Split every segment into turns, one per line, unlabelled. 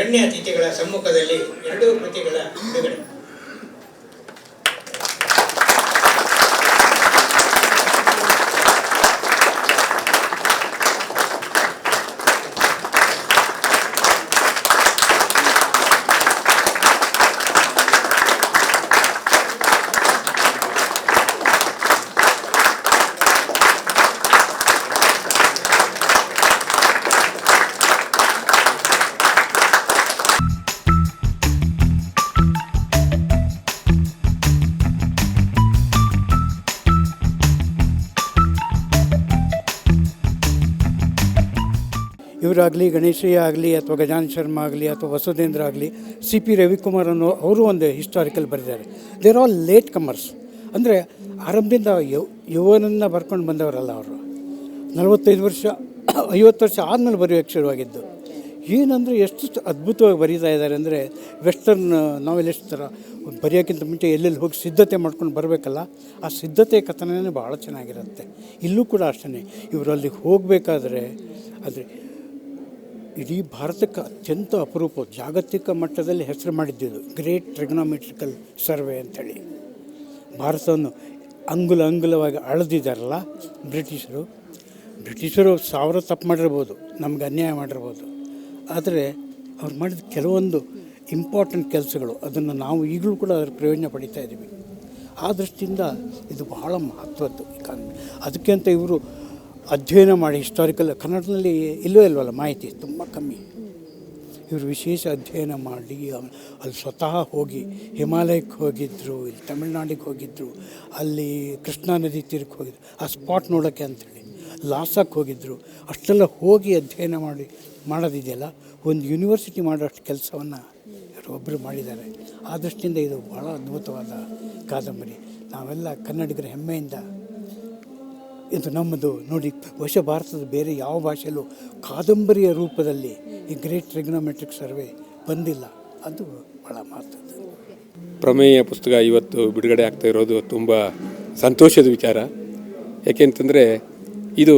ಗಣ್ಯ ಅತಿಥಿಗಳ ಸಮ್ಮುಖದಲ್ಲಿ ಎರಡೂ ಕೃತಿಗಳ ಬಿಡುಗಡೆ.
ಇವರಾಗಲಿ, ಗಣೇಶಯ್ಯ ಆಗಲಿ, ಅಥವಾ ಗಜಾನನ ಶರ್ಮಾ ಆಗಲಿ, ಅಥವಾ ವಸುಧೇಂದ್ರ ಆಗಲಿ, CP ರವಿಕುಮಾರ್ ಅನ್ನೋ ಅವರು ಒಂದು ಹಿಸ್ಟಾರಿಕಲ್ ಬರೆದಿದ್ದಾರೆ. They're all latecomers. ಅಂದರೆ ಆರಂಭದಿಂದ ಯುವನನ್ನು ಬರ್ಕೊಂಡು ಬಂದವರಲ್ಲ ಅವರು. 45 ವರ್ಷ 50 ವರ್ಷ ಆದಮೇಲೆ ಬರೆಯೋಕ್ಕೆ ಶುರುವಾಗಿದ್ದು. ಏನಂದರೆ ಎಷ್ಟು ಅದ್ಭುತವಾಗಿ ಬರೀತಾ ಇದ್ದಾರೆ ಅಂದರೆ, ವೆಸ್ಟರ್ನ್ ನಾವೆಲಿಸ್ಟ್ ಥರ ಬರೆಯೋಕ್ಕಿಂತ ಮುಂಚೆ ಎಲ್ಲೆಲ್ಲಿ ಹೋಗಿ ಸಿದ್ಧತೆ ಮಾಡ್ಕೊಂಡು ಬರಬೇಕಲ್ಲ, ಆ ಸಿದ್ಧತೆ ಕಥನನೇ ಭಾಳ ಚೆನ್ನಾಗಿರುತ್ತೆ. ಇಲ್ಲೂ ಕೂಡ ಅಷ್ಟೇ. ಇವರಲ್ಲಿ ಹೋಗಬೇಕಾದ್ರೆ ಆದರೆ ಇಡೀ ಭಾರತಕ್ಕೆ ಅತ್ಯಂತ ಅಪರೂಪ, ಜಾಗತಿಕ ಮಟ್ಟದಲ್ಲಿ ಹೆಸರು ಮಾಡಿದ್ದಿದ್ದು ಗ್ರೇಟ್ ಟ್ರಿಗ್ನೋಮೆಟ್ರಿಕಲ್ ಸರ್ವೆ ಅಂಥೇಳಿ. ಭಾರತವನ್ನು ಅಂಗುಲವಾಗಿ ಅಳೆದಿದ್ದಾರಲ್ಲ ಬ್ರಿಟಿಷರು 1000 ತಪ್ಪು ಮಾಡಿರ್ಬೋದು, ನಮ್ಗೆ ಅನ್ಯಾಯ ಮಾಡಿರ್ಬೋದು. ಆದರೆ ಅವ್ರು ಮಾಡಿದ ಕೆಲವೊಂದು ಇಂಪಾರ್ಟೆಂಟ್ ಕೆಲಸಗಳು, ಅದನ್ನು ನಾವು ಈಗಲೂ ಕೂಡ ಅದರ ಪ್ರಯೋಜನ ಪಡಿತಾ ಇದ್ದೀವಿ. ಆ ದೃಷ್ಟಿಯಿಂದ ಇದು ಬಹಳ ಮಹತ್ವದ್ದು ಎಕಾನಮಿ. ಅದಕ್ಕೆ ಅಂತ ಇವರು ಅಧ್ಯಯನ ಮಾಡಿ ಹಿಸ್ಟಾರಿಕಲ್, ಕನ್ನಡದಲ್ಲಿ ಇಲ್ವಲ್ಲ ಮಾಹಿತಿ ತುಂಬ ಕಮ್ಮಿ. ಇವರು ವಿಶೇಷ ಅಧ್ಯಯನ ಮಾಡಿ ಅಲ್ಲಿ ಸ್ವತಃ ಹೋಗಿ ಹಿಮಾಲಯಕ್ಕೆ ಹೋಗಿದ್ದರು, ಇಲ್ಲಿ ತಮಿಳ್ನಾಡಿಗೆ ಹೋಗಿದ್ದರು, ಅಲ್ಲಿ ಕೃಷ್ಣಾ ನದಿ ತೀರಕ್ಕೆ ಹೋಗಿದ್ರು ಆ ಸ್ಪಾಟ್ ನೋಡೋಕ್ಕೆ ಅಂಥೇಳಿ, ಲಾಸಕ್ಕೆ ಹೋಗಿದ್ದರು. ಅಷ್ಟೆಲ್ಲ ಹೋಗಿ ಅಧ್ಯಯನ ಮಾಡೋದಿದೆಯಲ್ಲ, ಒಂದು ಯೂನಿವರ್ಸಿಟಿ ಮಾಡೋಷ್ಟು ಕೆಲಸವನ್ನು ಒಬ್ಬರು ಮಾಡಿದ್ದಾರೆ. ಆ ದೃಷ್ಟಿಯಿಂದ ಇದು ಭಾಳ ಅದ್ಭುತವಾದ ಕಾದಂಬರಿ. ನಾವೆಲ್ಲ ಕನ್ನಡಿಗರ ಹೆಮ್ಮೆಯಿಂದ ಇದು ನಮ್ಮದು ನೋಡಿ. ಬಹುಶಃ ಭಾರತದ ಬೇರೆ ಯಾವ ಭಾಷೆಯಲ್ಲೂ ಕಾದಂಬರಿಯ ರೂಪದಲ್ಲಿ ಈ ಗ್ರೇಟ್ ಟ್ರಿಗ್ನೋಮೆಟ್ರಿಕ್ ಸರ್ವೆ ಬಂದಿಲ್ಲ. ಅದು ಭಾಳ ಮಹತ್ವದ್ದು.
ಪ್ರಮೇಯ ಪುಸ್ತಕ ಇವತ್ತು ಬಿಡುಗಡೆ ಆಗ್ತಾ ಇರೋದು ತುಂಬ ಸಂತೋಷದ ವಿಚಾರ. ಯಾಕೆಂತಂದರೆ ಇದು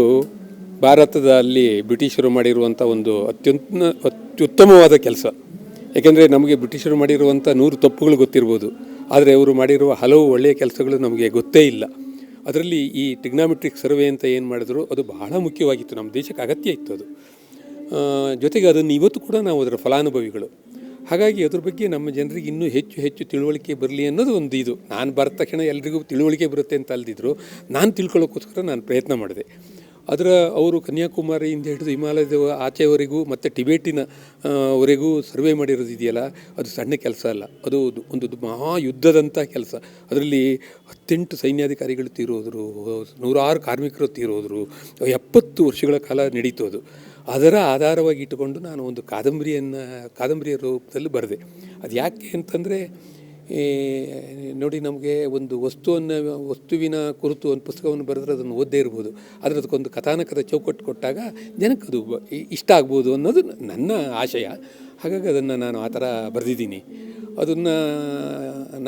ಭಾರತದಲ್ಲಿ ಬ್ರಿಟಿಷರು ಮಾಡಿರುವಂಥ ಒಂದು ಅತ್ಯುತ್ತಮವಾದ ಕೆಲಸ. ಯಾಕೆಂದರೆ ನಮಗೆ ಬ್ರಿಟಿಷರು ಮಾಡಿರುವಂಥ 100 ತಪ್ಪುಗಳು ಗೊತ್ತಿರ್ಬೋದು, ಆದರೆ ಅವರು ಮಾಡಿರುವ ಹಲವು ಒಳ್ಳೆಯ ಕೆಲಸಗಳು ನಮಗೆ ಗೊತ್ತೇ ಇಲ್ಲ. ಅದರಲ್ಲಿ ಈ ಟ್ರಿಗ್ನೋಮೆಟ್ರಿಕ್ ಸರ್ವೆ ಅಂತ ಏನು ಮಾಡಿದ್ರು ಅದು ಬಹಳ ಮುಖ್ಯವಾಗಿತ್ತು, ನಮ್ಮ ದೇಶಕ್ಕೆ ಅಗತ್ಯ ಇತ್ತು ಅದು. ಜೊತೆಗೆ ಅದನ್ನು ಇವತ್ತು ಕೂಡ ನಾವು ಅದರ ಫಲಾನುಭವಿಗಳು. ಹಾಗಾಗಿ ಅದ್ರ ಬಗ್ಗೆ ನಮ್ಮ ಜನರಿಗೆ ಇನ್ನೂ ಹೆಚ್ಚು ತಿಳುವಳಿಕೆ ಬರಲಿ ಅನ್ನೋದು ಒಂದು ಇದು. ನಾನು ಬರೆದ ತಕ್ಷಣ ಎಲ್ರಿಗೂ ತಿಳುವಳಿಕೆ ಬರುತ್ತೆ ಅಂತ ಅಲ್ದಿದ್ರು, ನಾನು ತಿಳ್ಕೊಳ್ಳೋಕ್ಕೋಸ್ಕರ ನಾನು ಪ್ರಯತ್ನ ಮಾಡಿದೆ. ಅದರ ಅವರು ಕನ್ಯಾಕುಮಾರಿಯಿಂದ ಹಿಡಿದು ಹಿಮಾಲಯದ ಆಚೆವರೆಗೂ ಮತ್ತು ಟಿಬೇಟಿನ ವರೆಗೂ ಸರ್ವೆ ಮಾಡಿರೋದು ಇದೆಯಲ್ಲ, ಅದು ಸಣ್ಣ ಕೆಲಸ ಅಲ್ಲ. ಅದು ಒಂದು ಮಹಾಯುದ್ಧದಂಥ ಕೆಲಸ. ಅದರಲ್ಲಿ 18 ಸೈನ್ಯಾಧಿಕಾರಿಗಳು ತೀರೋದ್ರು, 100 ಕಾರ್ಮಿಕರು ತೀರೋದ್ರು, 70 ವರ್ಷಗಳ ಕಾಲ ನಡೀತು ಅದು. ಅದರ ಆಧಾರವಾಗಿ ಇಟ್ಟುಕೊಂಡು ನಾನು ಒಂದು ಕಾದಂಬರಿಯ ರೂಪದಲ್ಲಿ ಬರೆದೆ. ಅದು ಯಾಕೆ ಅಂತಂದರೆ, ನೋಡಿ, ನಮಗೆ ಒಂದು ವಸ್ತುವಿನ ಕುರಿತು ಒಂದು ಪುಸ್ತಕವನ್ನು ಬರೆದ್ರೆ ಅದನ್ನು ಓದದೇ ಇರ್ಬೋದು, ಆದರೆ ಅದಕ್ಕೊಂದು ಕಥಾನಕದ ಚೌಕಟ್ಟು ಕೊಟ್ಟಾಗ ಜನಕ್ಕೆ ಅದು ಇಷ್ಟ ಆಗ್ಬೋದು ಅನ್ನೋದು ನನ್ನ ಆಶಯ. ಹಾಗಾಗಿ ಅದನ್ನು ನಾನು ಆ ಥರ ಬರೆದಿದ್ದೀನಿ. ಅದನ್ನು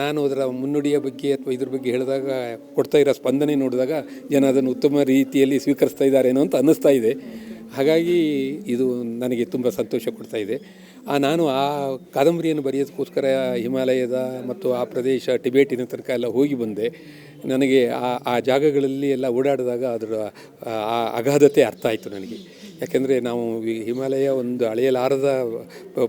ನಾನು ಅದರ ಮುನ್ನುಡಿಯ ಬಗ್ಗೆ ಅಥವಾ ಇದ್ರ ಬಗ್ಗೆ ಹೇಳಿದಾಗ ಕೊಡ್ತಾ ಇರೋ ಸ್ಪಂದನೆ ನೋಡಿದಾಗ ಜನ ಅದನ್ನು ಉತ್ತಮ ರೀತಿಯಲ್ಲಿ ಸ್ವೀಕರಿಸ್ತಾ ಇದ್ದಾರೇನೋ ಅಂತ ಅನ್ನಿಸ್ತಾ ಇದೆ. ಹಾಗಾಗಿ ಇದು ನನಗೆ ತುಂಬ ಸಂತೋಷ ಕೊಡ್ತಾ ಇದೆ. ನಾನು ಆ ಕಾದಂಬರಿಯನ್ನು ಬರೆಯೋದಕ್ಕೋಸ್ಕರ ಹಿಮಾಲಯದ ಮತ್ತು ಆ ಪ್ರದೇಶ ಟಿಬೇಟಿನ ತನಕ ಎಲ್ಲ ಹೋಗಿ ಬಂದೆ. ನನಗೆ ಆ ಜಾಗಗಳಲ್ಲಿ ಎಲ್ಲ ಓಡಾಡಿದಾಗ ಅದರ ಆ ಅಗಾಧತೆ ಅರ್ಥ ಆಯಿತು ನನಗೆ. ಯಾಕೆಂದರೆ ನಾವು ಹಿಮಾಲಯ ಒಂದು ಅಳೆಯಲಾರದ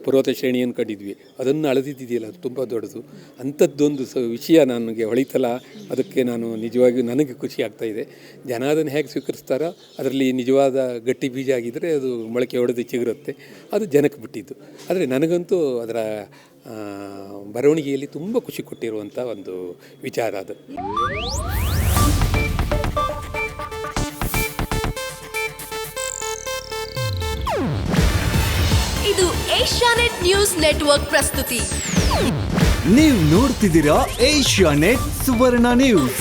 ಪರ್ವತ ಶ್ರೇಣಿಯನ್ನು ಕಂಡಿದ್ವಿ, ಅದನ್ನು ಅಳೆದಿದ್ದಿದೆಯಲ್ಲ ಅದು ತುಂಬ ದೊಡ್ಡದು. ಅಂಥದ್ದೊಂದು ವಿಷಯ ನನಗೆ ಹೊಳಿತಲ್ಲ. ಅದಕ್ಕೆ ನಾನು ನಿಜವಾಗಿಯೂ ನನಗೆ ಖುಷಿ ಆಗ್ತಾಯಿದೆ. ಜನ ಅದನ್ನು ಹೇಗೆ ಸ್ವೀಕರಿಸ್ತಾರೋ, ಅದರಲ್ಲಿ ನಿಜವಾದ ಗಟ್ಟಿ ಬೀಜ ಆಗಿದ್ದರೆ ಅದು ಮೊಳಕೆ ಹೊಡೆದು ಚಿಗುರುತ್ತೆ, ಅದು ಜನಕ್ಕೆ ಬಿಟ್ಟಿದ್ದು. ಆದರೆ ನನಗಂತೂ ಅದರ ಬರವಣಿಗೆಯಲ್ಲಿ ತುಂಬ ಖುಷಿ ಕೊಟ್ಟಿರುವಂಥ ಒಂದು ವಿಚಾರ ಅದು.
ಇದು ಏಷ್ಯಾನೆಟ್ ನ್ಯೂಸ್ ನೆಟ್ವರ್ಕ್ ಪ್ರಸ್ತುತಿ.
ನೀವು ನೋಡ್ತಿದ್ದೀರಾ ಏಷ್ಯಾನೆಟ್ ಸುವರ್ಣ ನ್ಯೂಸ್.